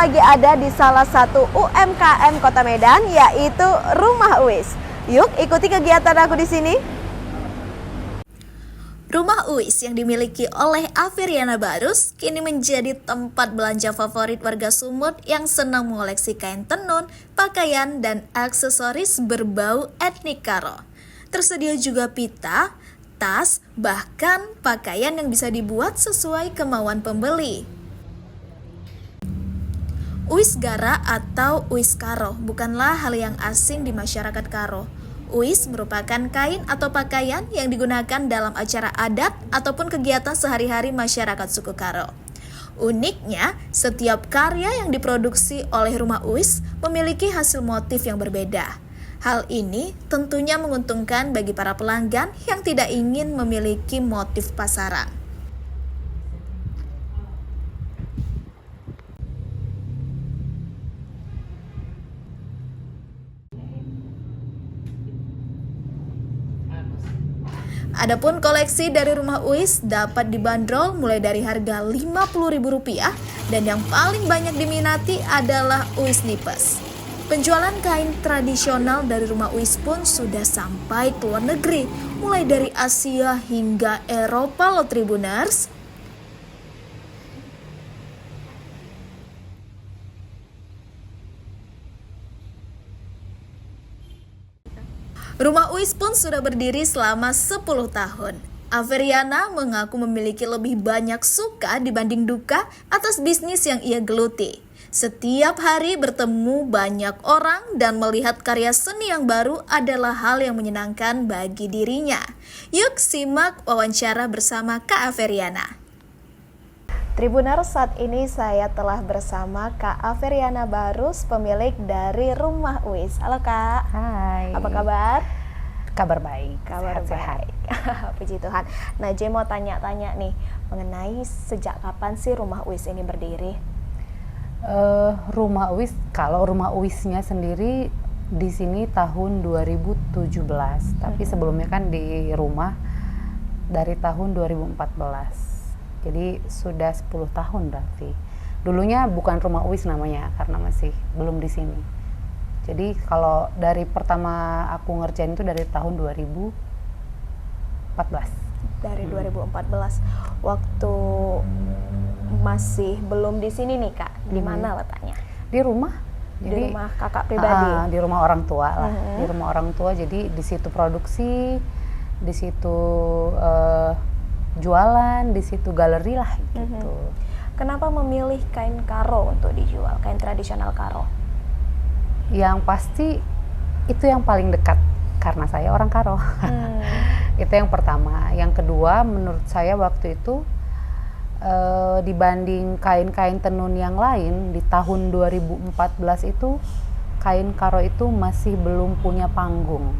lagi ada di salah satu UMKM Kota Medan, yaitu Rumah Uis. Yuk ikuti kegiatan aku di sini. Rumah Uis yang dimiliki oleh Averiana Barus kini menjadi tempat belanja favorit warga Sumut yang senang mengoleksi kain tenun, pakaian, dan aksesoris berbau etnik Karo. Tersedia juga pita, tas, bahkan pakaian yang bisa dibuat sesuai kemauan pembeli. Uis Gara atau Uis Karo bukanlah hal yang asing di masyarakat Karo. Uis merupakan kain atau pakaian yang digunakan dalam acara adat ataupun kegiatan sehari-hari masyarakat suku Karo. Uniknya, setiap karya yang diproduksi oleh Rumah Uis memiliki hasil motif yang berbeda. Hal ini tentunya menguntungkan bagi para pelanggan yang tidak ingin memiliki motif pasaran. Adapun koleksi dari Rumah Uis dapat dibanderol mulai dari harga Rp50.000 dan yang paling banyak diminati adalah Uis Nipes. Penjualan kain tradisional dari Rumah Uis pun sudah sampai ke luar negeri, mulai dari Asia hingga Eropa loh Tribuners. Rumah Uis pun sudah berdiri selama 10 tahun. Averiana mengaku memiliki lebih banyak suka dibanding duka atas bisnis yang ia geluti. Setiap hari bertemu banyak orang dan melihat karya seni yang baru adalah hal yang menyenangkan bagi dirinya. Yuk simak wawancara bersama Kak Averiana. Tribuners, saat ini saya telah bersama Kak Averiana Barus, pemilik dari Rumah Uis. Halo Kak. Hai. Apa kabar? Kabar baik. Kabar sehat. baik. Puji Tuhan. Nah, J mau tanya-tanya nih mengenai sejak kapan sih Rumah Uis ini berdiri? Rumah Uis, kalau Rumah Uisnya sendiri di sini tahun 2017, tapi sebelumnya kan di rumah dari tahun 2014. Jadi sudah 10 tahun berarti. Dulunya bukan Rumah Uis namanya karena masih belum di sini. Jadi kalau dari pertama aku ngerjain itu dari tahun 2014. Dari 2014. Waktu masih belum di sini nih Kak. Di mana letaknya? Di rumah. Di rumah Kakak pribadi. Di rumah orang tua lah. Di rumah orang tua. Jadi di situ produksi, di situ jualan, di situ galeri lah gitu. Kenapa memilih kain Karo untuk dijual, kain tradisional Karo? Yang pasti itu yang paling dekat karena saya orang Karo. Itu yang pertama. Yang kedua, menurut saya waktu itu dibanding kain-kain tenun yang lain di tahun 2014 itu kain Karo itu masih belum punya panggung.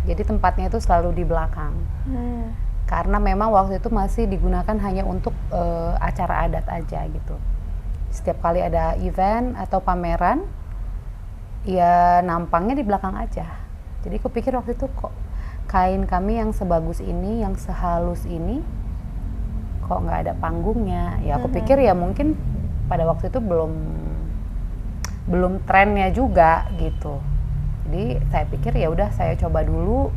Jadi tempatnya itu selalu di belakang. Karena memang waktu itu masih digunakan hanya untuk acara adat aja gitu. Setiap kali ada event atau pameran, ya nampangnya di belakang aja. Jadi aku pikir waktu itu kok kain kami yang sebagus ini, yang sehalus ini, kok nggak ada panggungnya. Ya aku pikir ya mungkin pada waktu itu belum trennya juga gitu. Jadi saya pikir ya udah saya coba dulu.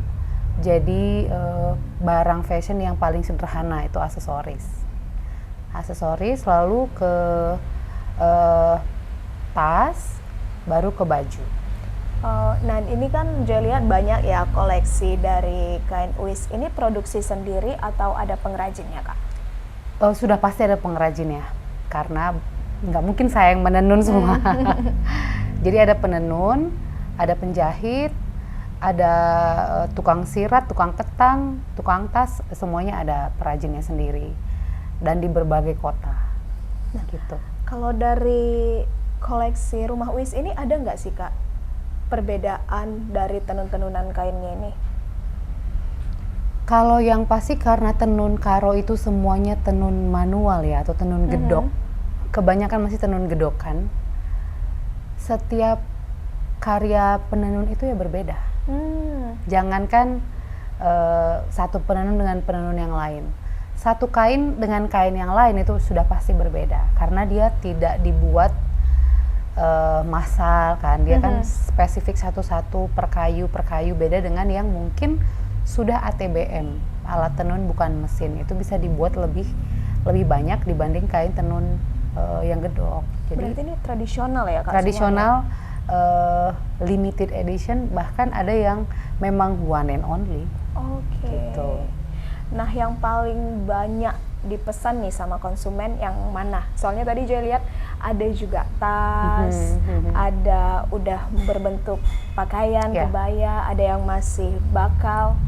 Jadi barang fashion yang paling sederhana itu aksesoris lalu ke tas, baru ke baju. Nah ini kan saya lihat banyak ya koleksi dari kain Uis. Ini produksi sendiri atau ada pengrajinnya Kak? Sudah pasti ada pengrajinnya, karena nggak mungkin saya yang menenun semua. Jadi ada penenun, ada penjahit, ada tukang sirat, tukang ketang, tukang tas, semuanya ada perajinnya sendiri dan di berbagai kota. Nah, gitu. Kalau dari koleksi Rumah Uis ini ada nggak sih Kak perbedaan dari tenun-tenunan kainnya ini? Kalau yang pasti karena tenun Karo itu semuanya tenun manual ya atau tenun gedok. Kebanyakan masih tenun gedok kan. Setiap karya penenun itu ya berbeda. Jangankan satu penenun dengan penenun yang lain. satu kain dengan kain yang lain itu sudah pasti berbeda karena dia tidak dibuat massal kan, dia kan spesifik satu-satu per kayu beda dengan yang mungkin sudah ATBM, alat tenun bukan mesin, itu bisa dibuat lebih banyak dibanding kain tenun yang gedok. Jadi berarti ini tradisional ya Kak? Tradisional, limited edition, bahkan ada yang memang one and only. Oke. Gitu. Nah, yang paling banyak dipesan nih sama konsumen yang mana? Soalnya tadi saya lihat ada juga tas, ada udah berbentuk pakaian, kebaya, ada yang masih bakal.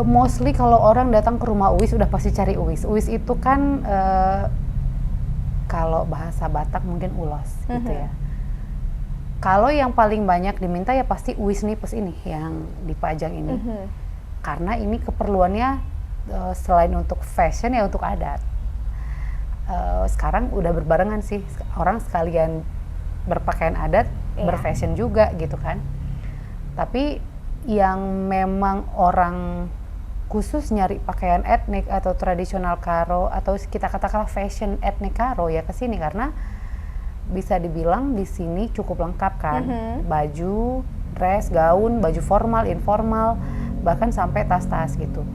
Mostly kalau orang datang ke rumah Uwis udah pasti cari Uwis. Uwis itu kan kalau bahasa Batak mungkin ulos gitu ya. Kalau yang paling banyak diminta ya pasti Uwis nipis ini yang dipajang ini. Karena ini keperluannya selain untuk fashion ya untuk adat. Sekarang udah berbarengan sih, orang sekalian berpakaian adat, berfashion juga gitu kan. Tapi yang memang orang khusus nyari pakaian etnik atau tradisional Karo atau kita katakanlah fashion etnik Karo ya ke sini karena bisa dibilang di sini cukup lengkap kan. Baju, dress, gaun, baju formal, informal, bahkan sampai tas-tas gitu.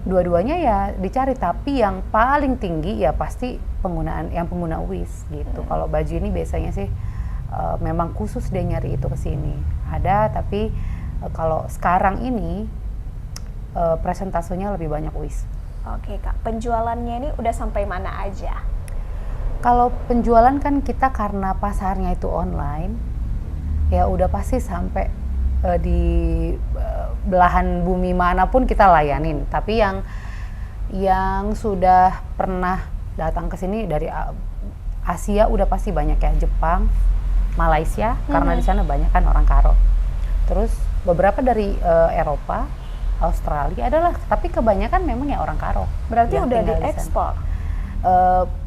Dua-duanya ya dicari, tapi yang paling tinggi ya pasti pengguna Uwis gitu. Kalau baju ini biasanya sih memang khusus dia nyari itu ke sini. Ada, tapi kalau sekarang ini presentasenya lebih banyak Uwis. Oke Kak, penjualannya ini udah sampai mana aja? Kalau penjualan kan kita karena pasarnya itu online, ya udah pasti sampai di belahan bumi manapun kita layanin. Tapi yang sudah pernah datang ke sini dari Asia udah pasti banyak ya, Jepang, Malaysia, karena di sana banyak kan orang Karo. Terus beberapa dari Eropa, Australia adalah, tapi kebanyakan memang ya orang Karo. Berarti udah diekspor?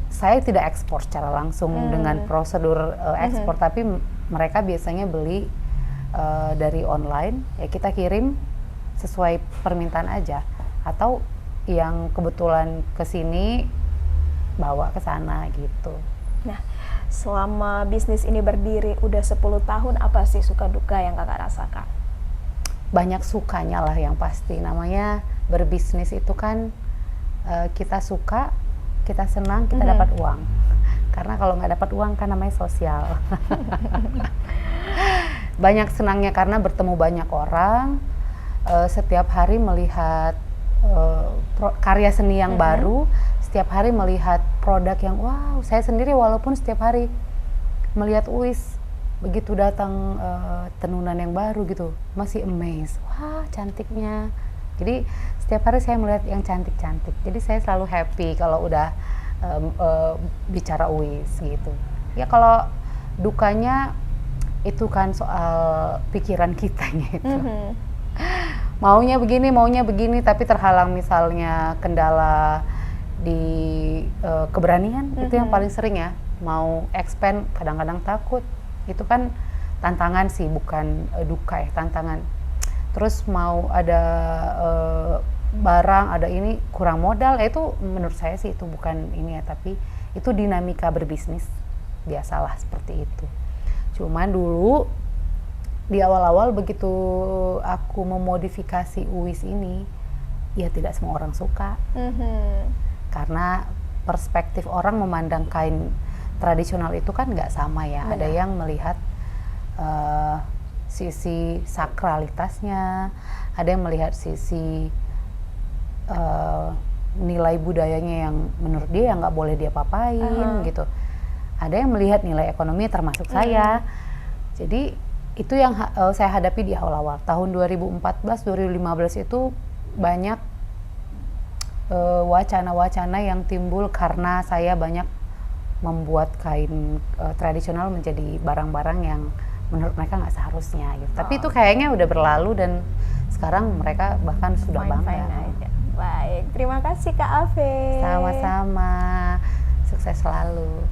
Saya tidak ekspor secara langsung dengan prosedur ekspor, tapi mereka biasanya beli dari online, ya kita kirim sesuai permintaan aja, atau yang kebetulan kesini bawa ke sana gitu. Nah, selama bisnis ini berdiri udah 10 tahun, apa sih suka duka yang Kakak rasakan? Banyak sukanya lah yang pasti, namanya berbisnis itu kan kita suka, kita senang, kita dapat uang. Karena kalau nggak dapat uang kan namanya sosial. Banyak senangnya karena bertemu banyak orang, setiap hari melihat karya seni yang baru, setiap hari melihat produk yang wow, saya sendiri walaupun setiap hari melihat Uwis, begitu datang tenunan yang baru gitu, masih amazed, wah cantiknya. Jadi setiap hari saya melihat yang cantik-cantik, jadi saya selalu happy kalau udah bicara Uwis gitu. Ya kalau dukanya itu kan soal pikiran kitanya itu. Maunya begini, tapi terhalang misalnya kendala di keberanian, itu yang paling sering ya. Mau expand kadang-kadang takut, itu kan tantangan sih, bukan duka ya, tantangan. Terus mau ada barang, ada ini kurang modal, itu menurut saya sih itu bukan ini ya, tapi itu dinamika berbisnis, biasalah seperti itu. Cuman dulu di awal-awal begitu aku memodifikasi Uwis ini, ya tidak semua orang suka. Karena perspektif orang memandang kain tradisional itu kan nggak sama ya. Ada yang melihat sisi sakralitasnya, ada yang melihat sisi nilai budayanya yang menurut dia yang nggak boleh dia papain gitu. Ada yang melihat nilai ekonomi termasuk saya. Jadi itu yang saya hadapi di awal-awal. Tahun 2014-2015 itu banyak wacana-wacana yang timbul karena saya banyak membuat kain tradisional menjadi barang-barang yang menurut mereka nggak seharusnya gitu. Tapi itu kayaknya udah berlalu dan sekarang mereka bahkan sudah bangga. Aja. Baik, terima kasih Kak Ave. Sama-sama, sukses selalu.